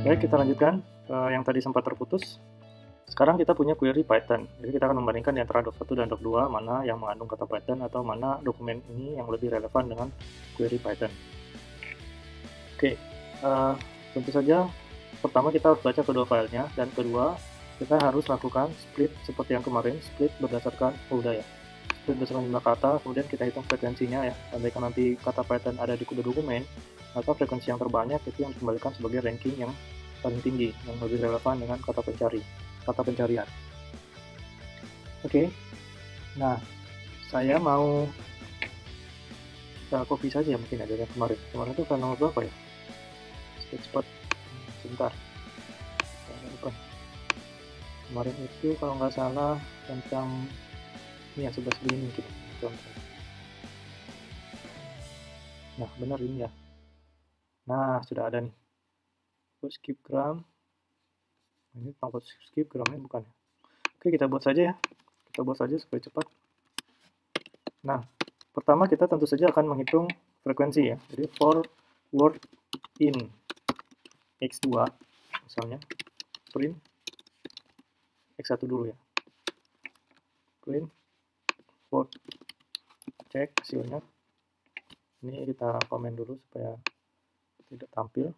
Baik, kita lanjutkan yang tadi sempat terputus. Sekarang kita punya query Python. Jadi kita akan membandingkan di antara doc1 dan doc2 mana yang mengandung kata Python atau mana dokumen ini yang lebih relevan dengan query Python. Oke, tentu saja pertama kita harus baca kedua filenya, dan kedua kita harus lakukan split seperti yang kemarin, split berdasarkan split berdasarkan jumlah kata, kemudian kita hitung frekuensinya ya. Andaikan nanti kata Python ada di kode dokumen, maka frekuensi yang terbanyak itu yang dikembalikan sebagai ranking yang paling tinggi, yang lebih relevan dengan kata pencarian. Oke, nah saya mau kita copy saja mungkin ada yang kemarin itu kan nomor berapa ya, cepat sebentar, kemarin itu kalau nggak salah tentang ini yang sebelah sini kita contoh. Nah benar ini ya, nah sudah ada nih skip gram, ini tentang skip gramnya bukan ya. Oke, kita buat saja ya, supaya cepat. Nah pertama kita tentu saja akan menghitung frekuensi ya, jadi for word in x2 misalnya, print x1 dulu ya, print word, cek hasilnya. Ini kita komen dulu supaya tidak tampil.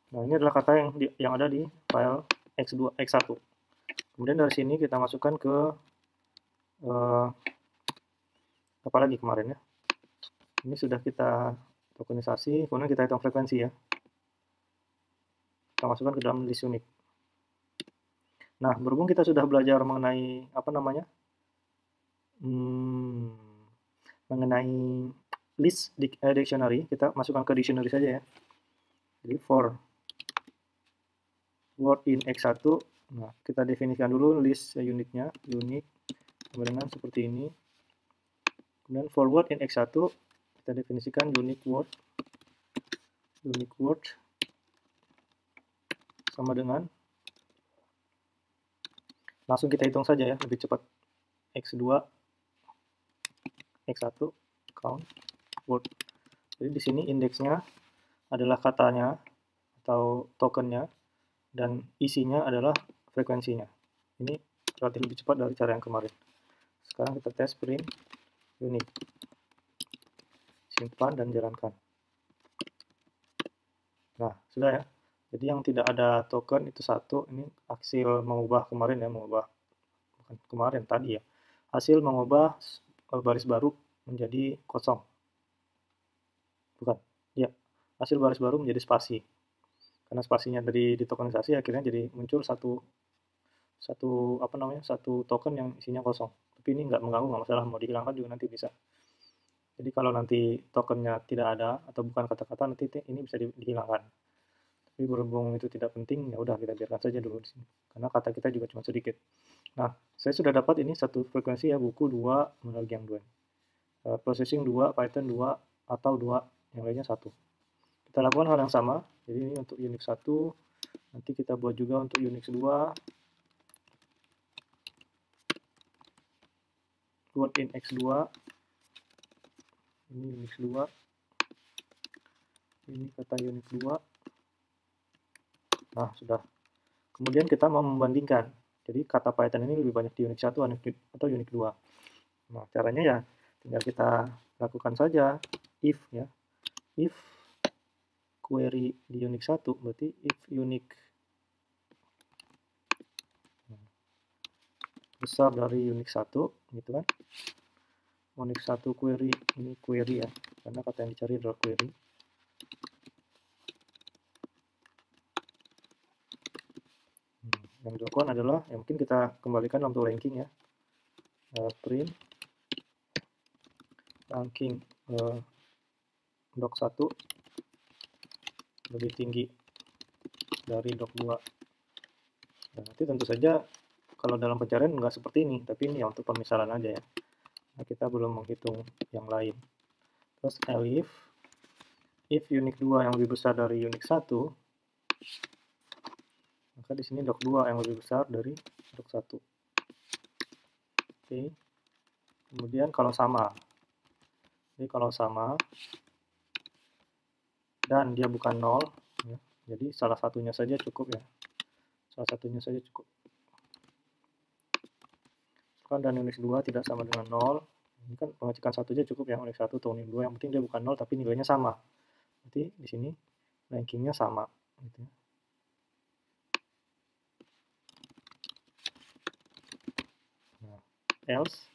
Nah ini adalah kata yang ada di file x1. Kemudian dari sini kita masukkan ke apa lagi kemarin ya, ini sudah kita tokenisasi, kemudian kita hitung frekuensi ya, kita masukkan ke dalam list unique. Nah berhubung kita sudah belajar mengenai mengenai list dictionary, kita masukkan ke dictionary saja ya. Jadi for word in x1, nah kita definisikan dulu list unique-nya, unique dengan seperti ini. Kemudian for word in x1 kita definisikan unique word sama dengan, langsung kita hitung saja ya lebih cepat, x2 x1 count word. Jadi di sini indeksnya adalah katanya atau tokennya, dan isinya adalah frekuensinya. Ini relatif lebih cepat dari cara yang kemarin. Sekarang kita tes print unique, simpan dan jalankan. Nah sudah ya, jadi yang tidak ada token itu satu. Ini hasil mengubah kemarin ya, bukan kemarin, tadi ya, hasil mengubah baris baru menjadi kosong, bukan ya, hasil baris baru menjadi spasi, karena spasinya dari ditokenisasi akhirnya jadi muncul satu token yang isinya kosong. Tapi ini nggak mengganggu, nggak masalah, mau dihilangkan juga nanti bisa. Jadi kalau nanti tokennya tidak ada atau bukan kata-kata, nanti ini bisa dihilangkan. Tapi berhubung itu tidak penting, ya udah kita biarkan saja dulu di sini, karena kata kita juga cuma sedikit. Nah saya sudah dapat ini satu frekuensi ya, buku 2 membagi yang 2, processing 2, Python 2, atau 2, yang lainnya 1. Kita lakukan hal yang sama. Jadi ini untuk Unix 1, nanti kita buat juga untuk Unix 2, word in x2, ini Unix 2, ini kata Unix 2. Nah sudah. Kemudian kita mau membandingkan, jadi kata Python ini lebih banyak di Unix 1 atau Unix 2. Nah caranya ya tinggal kita lakukan saja if ya, if query di Unix 1 berarti if unique besar dari Unix 1 gitu kan. Unix 1 query, ini query ya, karena kata yang dicari adalah query. Yang dilakukan adalah, ya mungkin kita kembalikan untuk ranking ya, print ranking doc1 lebih tinggi dari doc2. Nah, nanti tentu saja kalau dalam pencarian nggak seperti ini, tapi ini ya untuk pemisalan aja ya. Nah, kita belum menghitung yang lain. Terus if Unix 2 yang lebih besar dari Unix 1, maka di sini doc2 yang lebih besar dari doc1. Oke. Kemudian kalau sama, Jadi kalau sama dan dia bukan 0, ya, jadi salah satunya saja cukup ya. Salah satunya saja cukup. Dan Unix 2 tidak sama dengan 0. Ini kan pengecekan satu aja cukup ya, Unix 1 atau Unix 2. Yang penting dia bukan 0 tapi nilainya sama. Berarti di sini rankingnya sama. Gitu ya. Nah, else,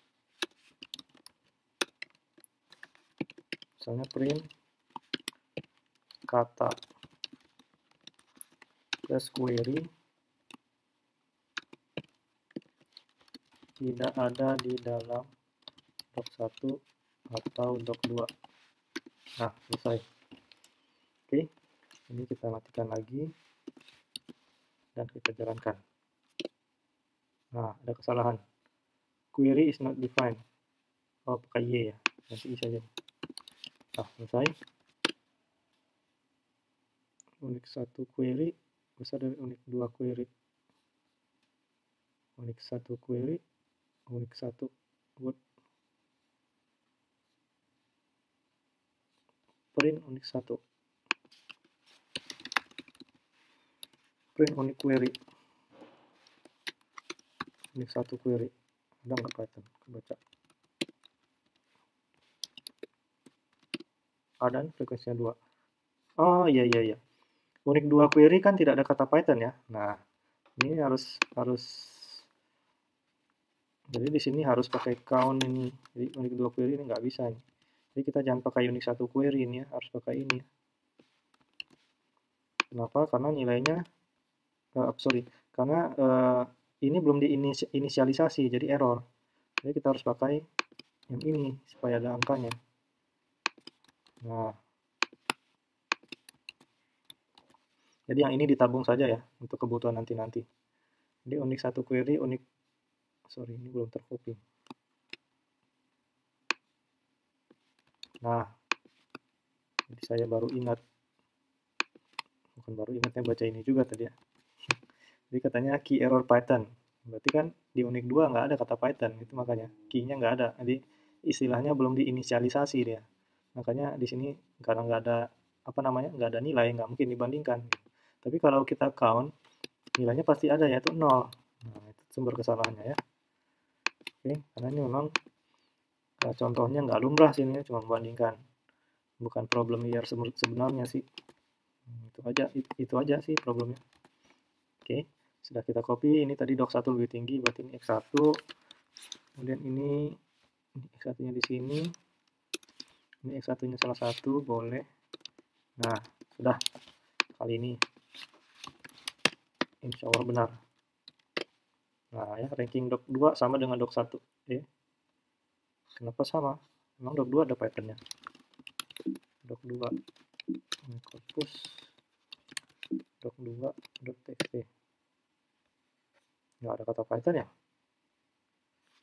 misalnya print kata plus query tidak ada di dalam doc1 atau doc2. Nah, selesai. Oke, ini kita matikan lagi dan kita jalankan. Nah, ada kesalahan. Query is not defined. Oh, pakai Y ya. Nanti I saja. Nah, selesai. Unix 1 query besar dari Unix 2 query. Unix 1 query, Unix 1 word. Print Unix 1. Print Unix query. Unix 1 query. Ada nggak Python? Kebaca. Dan frekuensinya 2. Oh iya. Unix 2 query kan tidak ada kata Python ya. Nah, ini harus jadi di sini harus pakai count ini. Jadi Unix 2 query ini nggak bisa nih. Jadi kita jangan pakai Unix 1 query ini ya, harus pakai ini. Kenapa? Karena nilainya karena ini belum diinisialisasi, jadi error. Jadi kita harus pakai yang ini supaya ada angkanya. Nah, jadi yang ini ditabung saja ya untuk kebutuhan nanti-nanti. Jadi Unix 1 query, ini belum tercopy. Nah, jadi saya baru ingat. Bukan baru ingatnya baca ini juga tadi ya. Jadi katanya key error Python. Berarti kan di Unix 2 nggak ada kata Python, itu makanya key-nya nggak ada. Jadi istilahnya belum diinisialisasi dia. Makanya di sini karena nggak ada nggak ada nilai, nggak mungkin dibandingkan. Tapi kalau kita count, nilainya pasti ada yaitu 0. Nah, itu sumber kesalahannya ya. Oke, karena ini memang contohnya nggak lumrah sini, cuma membandingkan. Bukan problem error sebenarnya sih. Itu aja sih problemnya. Oke, sudah kita copy. Ini tadi doc1 lebih tinggi, berarti ini x1. Kemudian ini x1-nya di sini. Ini x1-nya salah satu, boleh. Nah, sudah. Kali ini insya Allah benar. Nah, ya, ranking doc2 sama dengan doc1. Kenapa sama? Memang doc2 ada pattern-nya. Doc2 corpus doc2.txt. Nggak ada kata Python ya?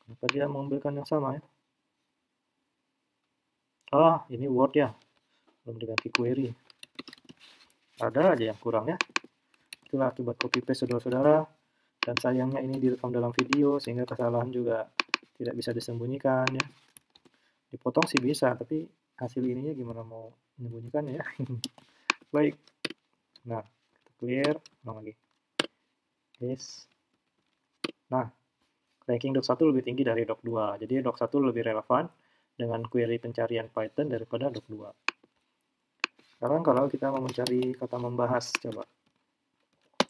Kenapa dia mengambilkan yang sama ya? Ini Word ya. Belum diganti query. Ada aja yang kurang ya. Itulah akibat copy paste saudara-saudara. Dan sayangnya ini direkam dalam video sehingga kesalahan juga tidak bisa disembunyikan ya. Dipotong sih bisa, tapi hasil ininya gimana mau menyembunyikannya ya. Baik. Nah, kita clear. Ulang lagi. Yes. Nah, ranking doc1 lebih tinggi dari doc2. Jadi doc1 lebih relevan dengan query pencarian Python daripada doc2. Sekarang kalau kita mau mencari kata membahas, coba.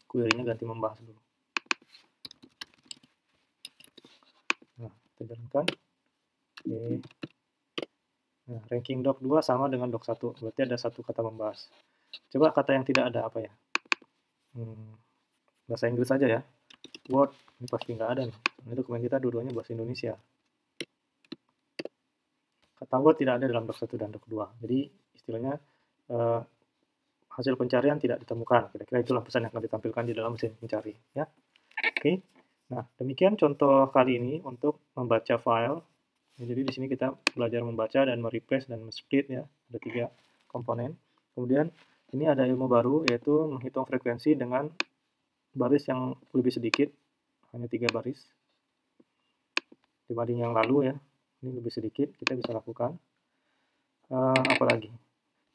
Query-nya ganti membahas dulu. Nah, kita jalankan. Oke. Nah, ranking doc2 sama dengan doc1. Berarti ada satu kata membahas. Coba kata yang tidak ada apa ya? Bahasa Inggris saja ya. Word, ini pasti nggak ada nih. Ini dokumen kita dua-duanya bahasa Indonesia. Kata Word tidak ada dalam doc1 dan doc2. Jadi istilahnya hasil pencarian tidak ditemukan. Kira-kira itulah pesan yang akan ditampilkan di dalam mesin pencari. Ya. Oke. Nah, demikian contoh kali ini untuk membaca file. Jadi di sini kita belajar membaca dan mereplace dan split ya. Ada 3 komponen. Kemudian ini ada ilmu baru yaitu menghitung frekuensi dengan baris yang lebih sedikit, hanya 3 baris. Dibanding yang lalu ya. Ini lebih sedikit, kita bisa lakukan. Apalagi?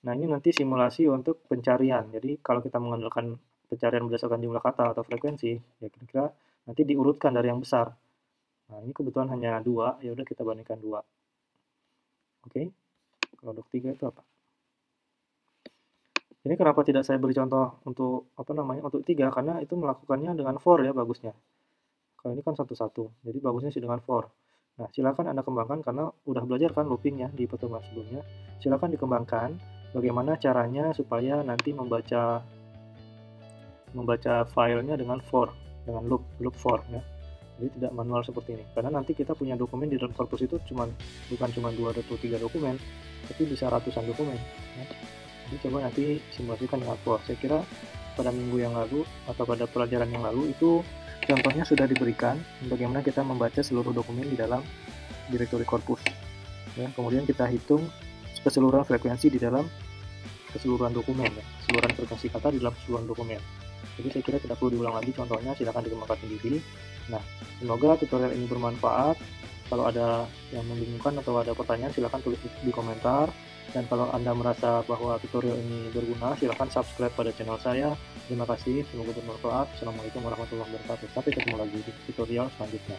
Nah, ini nanti simulasi untuk pencarian. Jadi kalau kita mengandalkan pencarian berdasarkan jumlah kata atau frekuensi, ya kira-kira nanti diurutkan dari yang besar. Nah, ini kebetulan hanya 2, ya udah kita bandingkan 2. Oke. Produk 3 itu apa? Ini kenapa tidak saya beri contoh untuk untuk 3? Karena itu melakukannya dengan for ya bagusnya. Kalau ini kan satu-satu, jadi bagusnya sih dengan for. Nah, silakan Anda kembangkan karena udah belajar kan looping ya di pertemuan sebelumnya. Silakan dikembangkan bagaimana caranya supaya nanti membaca filenya dengan for, dengan loop for ya. Jadi tidak manual seperti ini. Karena nanti kita punya dokumen di dalam korpus itu bukan cuma 2 atau 3 dokumen, tapi bisa ratusan dokumen ya. Jadi coba nanti simulasikan dengan for. Saya kira pada minggu yang lalu atau pada pelajaran yang lalu itu contohnya sudah diberikan bagaimana kita membaca seluruh dokumen di dalam direktori korpus. Ya, kemudian kita hitung keseluruhan frekuensi di dalam keseluruhan dokumen ya, keseluruhan frekuensi kata di dalam keseluruhan dokumen. Jadi saya kira tidak perlu diulang lagi contohnya, silakan dikembangkan sendiri. Nah, semoga tutorial ini bermanfaat. Kalau ada yang membingungkan atau ada pertanyaan, silakan tulis di komentar. Dan kalau Anda merasa bahwa tutorial ini berguna, silakan subscribe pada channel saya. Terima kasih, semoga bermanfaat. Assalamualaikum warahmatullahi wabarakatuh. Sampai ketemu lagi di tutorial selanjutnya.